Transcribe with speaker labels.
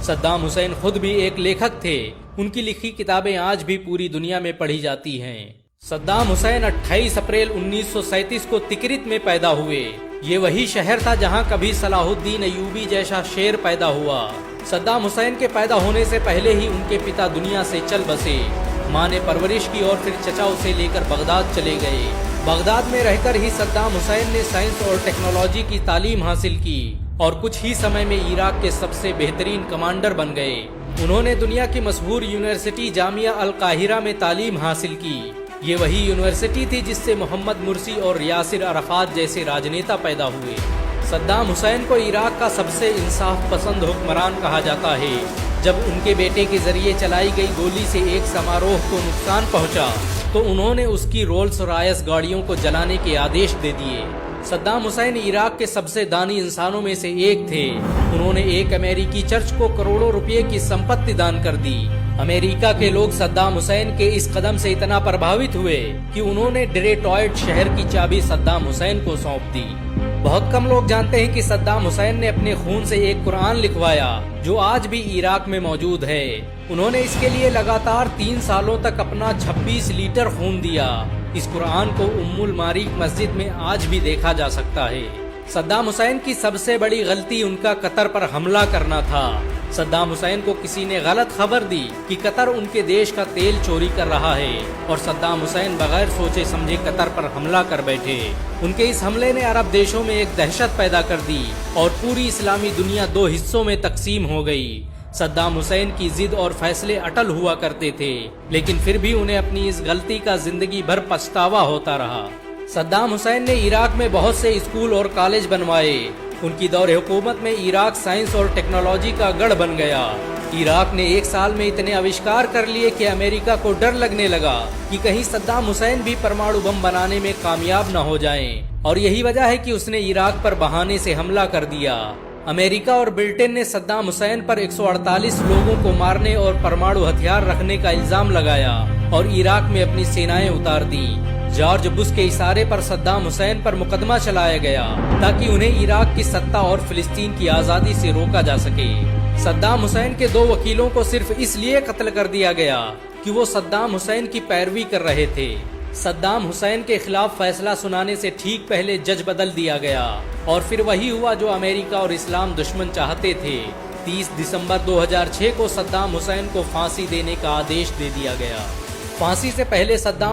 Speaker 1: सद्दाम हुसैन खुद भी एक लेखक थे। उनकी लिखी किताबें आज भी पूरी दुनिया में पढ़ी जाती हैं। सद्दाम हुसैन 28 अप्रैल 1937 को तिकरित में पैदा हुए। ये वही शहर था जहां कभी सलाहुद्दीन अयूबी जैसा शेर पैदा हुआ। सद्दाम हुसैन के पैदा होने से पहले ही उनके पिता दुनिया से चल बसे। माँ ने परवरिश की और फिर चचा उसे लेकर बगदाद चले गए। बगदाद में रहकर ही सद्दाम हुसैन ने साइंस और टेक्नोलॉजी की तालीम हासिल की और कुछ ही समय में इराक के सबसे बेहतरीन कमांडर बन गए। उन्होंने दुनिया की मशहूर यूनिवर्सिटी जामिया अल काहिरा में तालीम हासिल की। ये वही यूनिवर्सिटी थी जिससे मोहम्मद मुर्सी और यासिर अराफात जैसे राजनेता पैदा हुए। सद्दाम हुसैन को इराक का सबसे इंसाफ पसंद हुक्मरान कहा जाता है। जब उनके बेटे के जरिए चलाई गई गोली से एक समारोह को नुकसान पहुंचा तो उन्होंने उसकी रोल्स रॉयस गाड़ियों को जलाने के आदेश दे दिए। सद्दाम हुसैन इराक के सबसे दानी इंसानों में से एक थे। उन्होंने एक अमेरिकी चर्च को करोड़ों रुपए की संपत्ति दान कर दी। अमेरिका के लोग सद्दाम हुसैन के इस कदम से इतना प्रभावित हुए कि उन्होंने डेट्रॉयट शहर की चाबी सद्दाम हुसैन को सौंप दी। बहुत कम लोग जानते हैं कि सद्दाम हुसैन ने अपने खून से एक कुरान लिखवाया जो आज भी इराक में मौजूद है। उन्होंने इसके लिए लगातार 3 सालों तक अपना 26 लीटर खून दिया। इस कुरान को उम्मुल मारीक मस्जिद में आज भी देखा जा सकता है। सद्दाम हुसैन की सबसे बड़ी गलती उनका कतर पर हमला करना था। सद्दाम हुसैन को किसी ने गलत खबर दी कि कतर उनके देश का तेल चोरी कर रहा है और सद्दाम हुसैन बगैर सोचे समझे कतर पर हमला कर बैठे। उनके इस हमले ने अरब देशों में एक दहशत पैदा कर दी और पूरी इस्लामी दुनिया 2 हिस्सों में तकसीम हो गई। सद्दाम हुसैन की जिद और फैसले अटल हुआ करते थे, लेकिन फिर भी उन्हें अपनी इस गलती का जिंदगी भर पछतावा होता रहा। सद्दाम हुसैन ने इराक में बहुत से स्कूल और कॉलेज बनवाए। उनकी दौर हुकूमत में इराक साइंस और टेक्नोलॉजी का गढ़ बन गया। इराक ने 1 साल में इतने आविष्कार कर लिए कि अमेरिका को डर लगने लगा कि कहीं सद्दाम हुसैन भी परमाणु बम बनाने में कामयाब न हो जाएं। और यही वजह है कि उसने इराक पर बहाने से हमला कर दिया। अमेरिका और ब्रिटेन ने सद्दाम हुसैन पर 148 लोगों को मारने और परमाणु हथियार रखने का इल्जाम लगाया और इराक में अपनी सेनाएं उतार दी। जॉर्ज बुश के इशारे पर सद्दाम हुसैन पर मुकदमा चलाया गया ताकि उन्हें इराक की सत्ता और फिलिस्तीन की आजादी से रोका जा सके। सद्दाम हुसैन के 2 वकीलों को सिर्फ इसलिए कत्ल कर दिया गया कि वो सद्दाम हुसैन की पैरवी कर रहे थे। सद्दाम हुसैन के खिलाफ फैसला सुनाने से ठीक पहले जज बदल दिया गया और फिर वही हुआ जो अमेरिका और इस्लाम दुश्मन चाहते थे। 30 दिसंबर 2006 को सद्दाम हुसैन को फांसी देने का आदेश दे दिया गया। फांसी से पहले सद्दाम